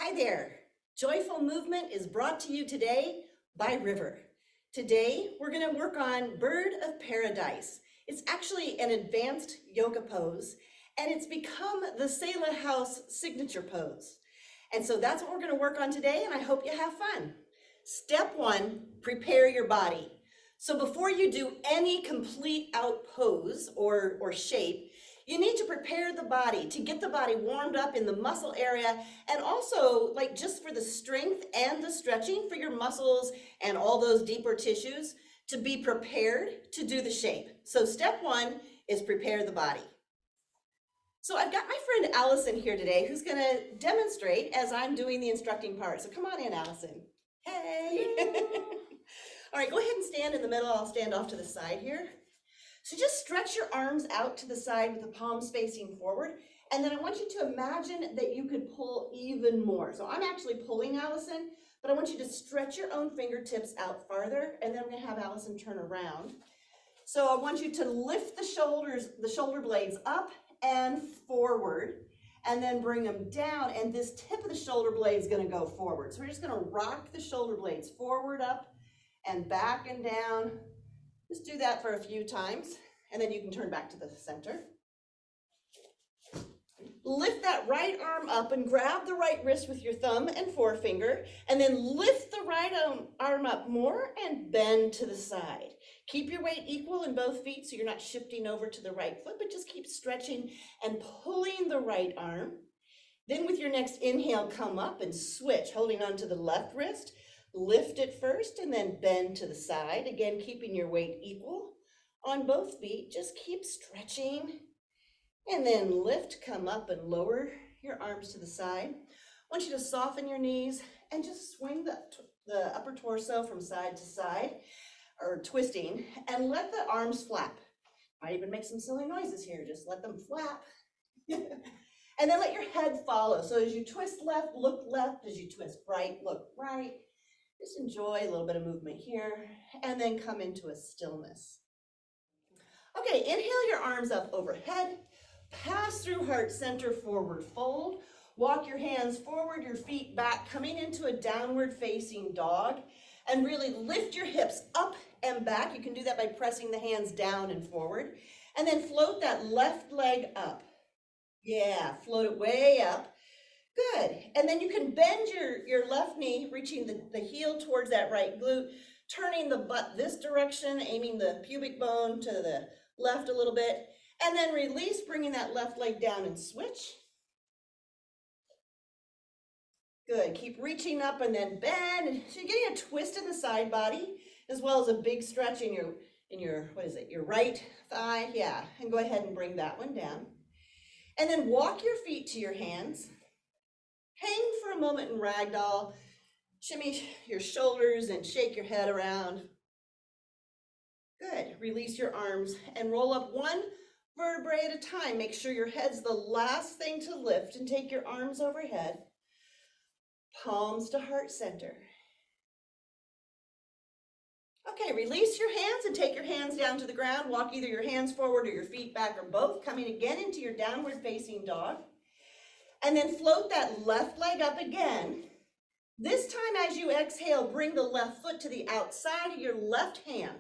Hi there. Joyful Movement is brought to you today by River. Today, we're going to work on Bird of Paradise. It's actually an advanced yoga pose, and it's become the Selah House signature pose. And so that's what we're going to work on today, and I hope you have fun. Step one, prepare your body. So before you do any complete out pose or shape, you need to prepare the body to get the body warmed up in the muscle area, and also like just for the strength and the stretching for your muscles and all those deeper tissues to be prepared to do the shape. So step one is prepare the body. So I've got my friend Allison here today who's going to demonstrate as I'm doing the instructing part. So come on in, Allison. Hey. All right, go ahead and stand in the middle. I'll stand off to the side here. So just stretch your arms out to the side with the palms facing forward. And then I want you to imagine that you could pull even more. So I'm actually pulling, Allison, but I want you to stretch your own fingertips out farther. And then I'm going to have Allison turn around. So I want you to lift the shoulder blades up and forward, and then bring them down. And this tip of the shoulder blade is going to go forward. So we're just going to rock the shoulder blades forward, up, and back and down. Just do that for a few times, and then you can turn back to the center. Lift that right arm up and grab the right wrist with your thumb and forefinger, and then lift the right arm up more and bend to the side. Keep your weight equal in both feet so you're not shifting over to the right foot, but just keep stretching and pulling the right arm. Then with your next inhale, come up and switch, holding on to the left wrist. Lift it first and then bend to the side. Again, keeping your weight equal on both feet. Just keep stretching. And then lift, come up and lower your arms to the side. I want you to soften your knees and just swing the upper torso from side to side, or twisting, and let the arms flap. Might even make some silly noises here. Just let them flap. And then let your head follow. So as you twist left, look left. As you twist right, look right. Just enjoy a little bit of movement here, and then come into a stillness. Okay, inhale your arms up overhead, pass through heart center, forward fold. Walk your hands forward, your feet back, coming into a downward facing dog, and really lift your hips up and back. You can do that by pressing the hands down and forward, and then float that left leg up. Yeah, float it way up. Good. And then you can bend your left knee, reaching the heel towards that right glute, turning the butt this direction, aiming the pubic bone to the left a little bit, and then release, bringing that left leg down and switch. Good. Keep reaching up and then bend. So you're getting a twist in the side body, as well as a big stretch in your what is it, your right thigh. Yeah. And go ahead and bring that one down. And then walk your feet to your hands. Hang for a moment in ragdoll, shimmy your shoulders and shake your head around. Good, release your arms and roll up one vertebrae at a time. Make sure your head's the last thing to lift and take your arms overhead. Palms to heart center. Okay, release your hands and take your hands down to the ground. Walk either your hands forward or your feet back or both, coming again into your downward facing dog. And then float that left leg up again. This time as you exhale, bring the left foot to the outside of your left hand.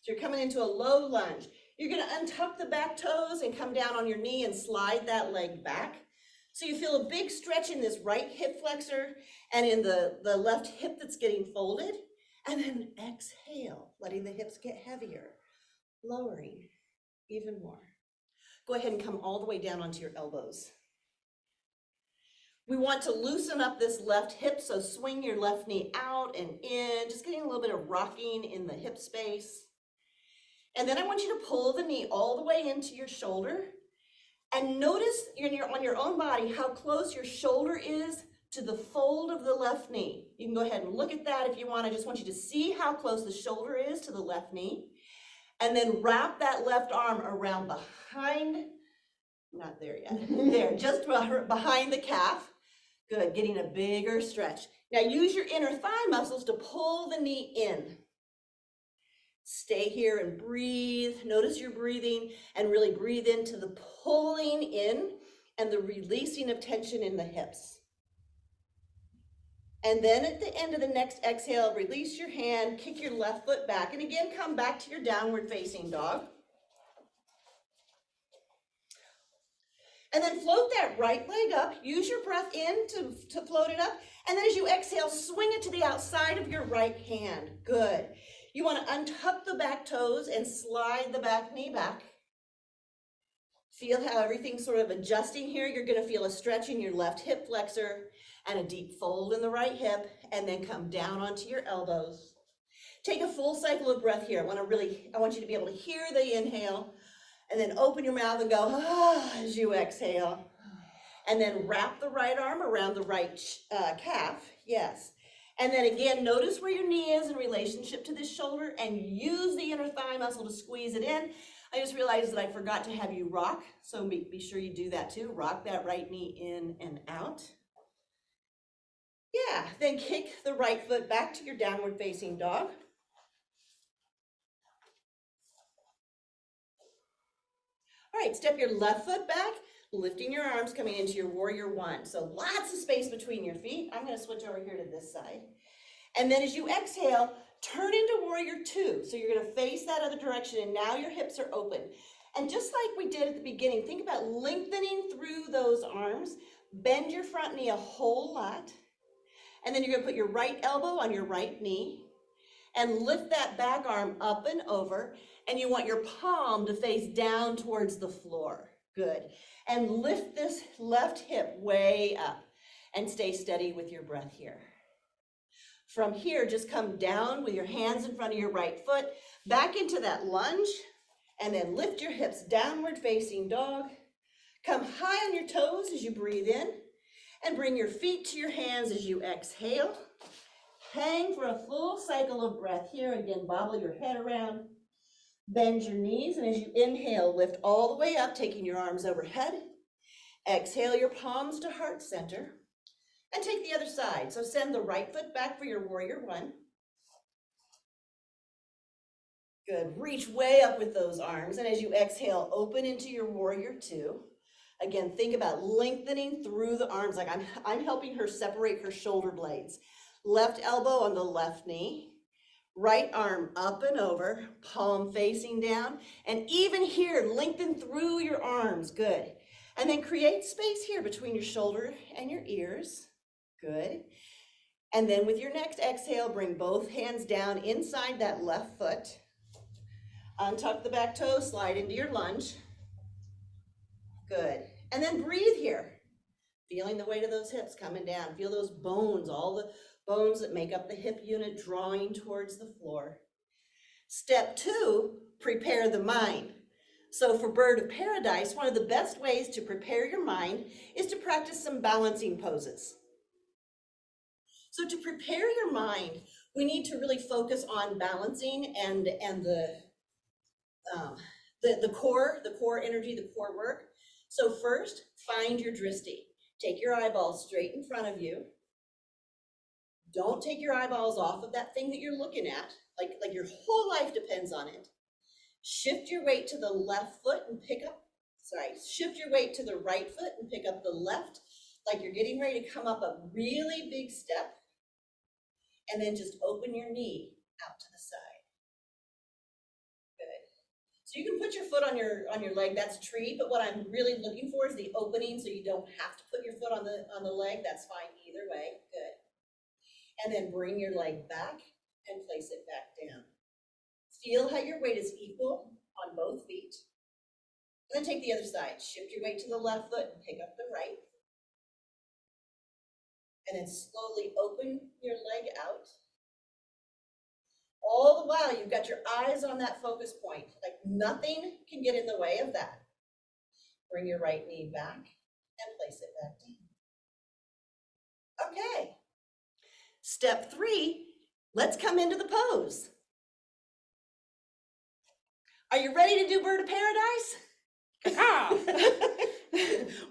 So you're coming into a low lunge. You're going to untuck the back toes and come down on your knee and slide that leg back. So you feel a big stretch in this right hip flexor and in the left hip that's getting folded. And then exhale, letting the hips get heavier, lowering even more. Go ahead and come all the way down onto your elbows. We want to loosen up this left hip, so swing your left knee out and in, just getting a little bit of rocking in the hip space. And then I want you to pull the knee all the way into your shoulder, and notice on your own body how close your shoulder is to the fold of the left knee. You can go ahead and look at that if you want. I just want you to see how close the shoulder is to the left knee, and then wrap that left arm around behind, not there yet, there, just behind the calf. Good, getting a bigger stretch. Now use your inner thigh muscles to pull the knee in. Stay here and breathe. Notice your breathing and really breathe into the pulling in and the releasing of tension in the hips. And then at the end of the next exhale, release your hand, kick your left foot back, and again, come back to your downward facing dog. And then float that right leg up. Use your breath in to float it up. And then as you exhale, swing it to the outside of your right hand. Good. You want to untuck the back toes and slide the back knee back. Feel how everything's sort of adjusting here. You're going to feel a stretch in your left hip flexor and a deep fold in the right hip, and then come down onto your elbows. Take a full cycle of breath here. I want you to be able to hear the inhale, and then open your mouth and go as you exhale. And then wrap the right arm around the right calf, yes. And then again, notice where your knee is in relationship to this shoulder, and use the inner thigh muscle to squeeze it in. I just realized that I forgot to have you rock, so be sure you do that too. Rock that right knee in and out. Yeah, then kick the right foot back to your downward facing dog. All right, step your left foot back, lifting your arms, coming into your warrior one. So lots of space between your feet. I'm going to switch over here to this side. And then as you exhale, turn into warrior two. So you're going to face that other direction, and now your hips are open. And just like we did at the beginning, think about lengthening through those arms. Bend your front knee a whole lot. And then you're going to put your right elbow on your right knee and lift that back arm up and over. And you want your palm to face down towards the floor. Good. And lift this left hip way up and stay steady with your breath here. From here, just come down with your hands in front of your right foot, back into that lunge, and then lift your hips, downward facing dog. Come high on your toes as you breathe in, and bring your feet to your hands as you exhale. Hang for a full cycle of breath here. Again, bobble your head around. Bend your knees, and as you inhale, lift all the way up, taking your arms overhead. Exhale your palms to heart center. And take the other side. So send the right foot back for your warrior one. Good. Reach way up with those arms. And as you exhale, open into your warrior two. Again, think about lengthening through the arms, like I'm helping her separate her shoulder blades. Left elbow on the left knee, right arm up and over, palm facing down, and even here, lengthen through your arms, good. And then create space here between your shoulder and your ears, good. And then with your next exhale, bring both hands down inside that left foot. Untuck the back toe, slide into your lunge. Good. And then breathe here. Feeling the weight of those hips coming down. Feel those bones, all the bones that make up the hip unit drawing towards the floor. Step two, prepare the mind. So for Bird of Paradise, one of the best ways to prepare your mind is to practice some balancing poses. So to prepare your mind, we need to really focus on balancing and the core energy, the core work. So first, find your drishti. Take your eyeballs straight in front of you. Don't take your eyeballs off of that thing that you're looking at, like your whole life depends on it. Shift your weight to the left foot and shift your weight to the right foot and pick up the left, like you're getting ready to come up a really big step. And then just open your knee out to the side. Good. So you can put your foot on your leg, that's a treat, but what I'm really looking for is the opening so you don't have to put your foot on the leg, that's fine either way, good. And then bring your leg back and place it back down. Feel how your weight is equal on both feet. And then take the other side, shift your weight to the left foot and pick up the right. And then slowly open your leg out. All the while, you've got your eyes on that focus point. Like nothing can get in the way of that. Bring your right knee back and place it back down. Okay. Step three, let's come into the pose. Are you ready to do Bird of Paradise?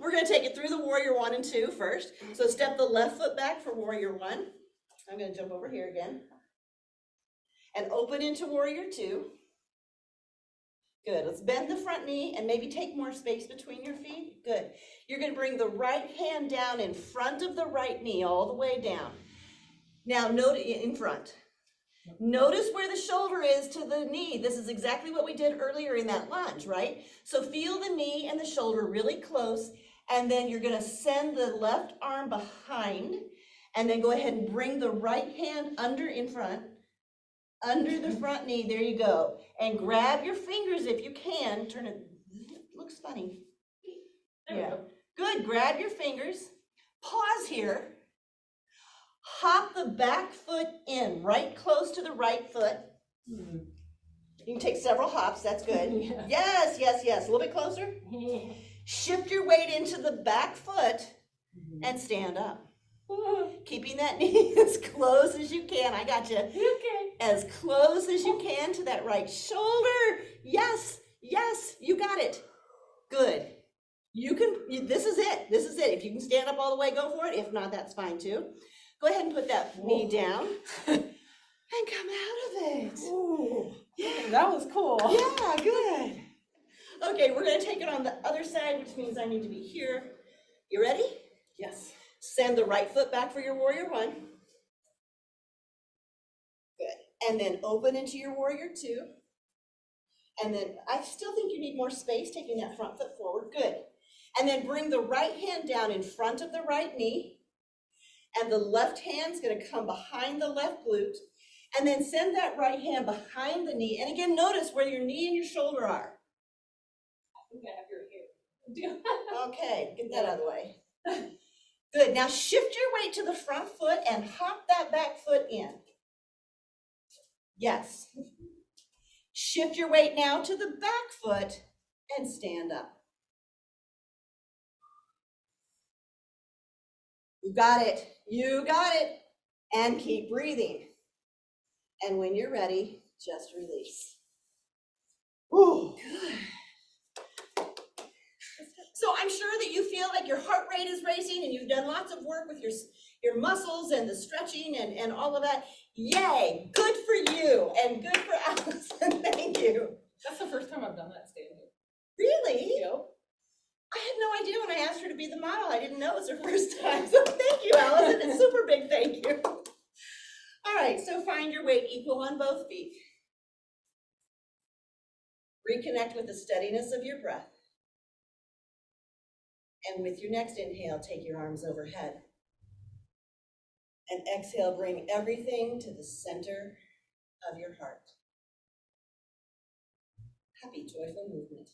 We're going to take it through the warrior 1 and 2 first. So step the left foot back for warrior 1. I'm going to jump over here again. And open into warrior 2. Good. Let's bend the front knee and maybe take more space between your feet. Good. You're going to bring the right hand down in front of the right knee all the way down. Now note in front. Notice where the shoulder is to the knee. This is exactly what we did earlier in that lunge, right? So feel the knee and the shoulder really close, and then you're gonna send the left arm behind, and then go ahead and bring the right hand under in front, under the front knee, there you go. And grab your fingers if you can, turn it, looks funny. There we Yeah. go. Good, grab your fingers, pause here. Hop the back foot in, right close to the right foot. Mhm. You can take several hops, that's good. Yeah. Yes, yes, yes, a little bit closer. Shift your weight into the back foot and stand up. Keeping that knee as close as you can, I got you. Okay. As close as you can to that right shoulder. Yes, yes, you got it. Good. This is it, this is it. If you can stand up all the way, go for it. If not, that's fine too. Go ahead and put that knee down and come out of it. Ooh, Yeah. that was cool. Yeah, good. Okay, we're gonna take it on the other side, which means I need to be here. You ready? Yes. Send the right foot back for your warrior one. Good. And then open into your warrior two. And then I still think you need more space, taking that front foot forward. Good. And then bring the right hand down in front of the right knee. And the left hand's gonna come behind the left glute. And then send that right hand behind the knee. And again, notice where your knee and your shoulder are. I think I have your hair. Okay, get that out of the way. Good, now shift your weight to the front foot and hop that back foot in. Yes. Shift your weight now to the back foot and stand up. You got it, you got it. And keep breathing. And when you're ready, just release. Ooh, good. So I'm sure that you feel like your heart rate is racing and you've done lots of work with your muscles and the stretching and all of that. Yay, good for you and good for Allison, thank you. That's the first time I've done that standing. Really? Yep. I had no idea when I asked her to be the model. I didn't know it was her first time. So thank you, Allison. It's super big thank you. All right, so find your weight equal on both feet. Reconnect with the steadiness of your breath. And with your next inhale, take your arms overhead. And exhale, bring everything to the center of your heart. Happy, joyful movement.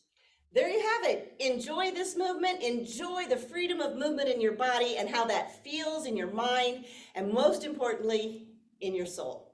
There you have it. Enjoy this movement. Enjoy the freedom of movement in your body and how that feels in your mind, and most importantly, in your soul.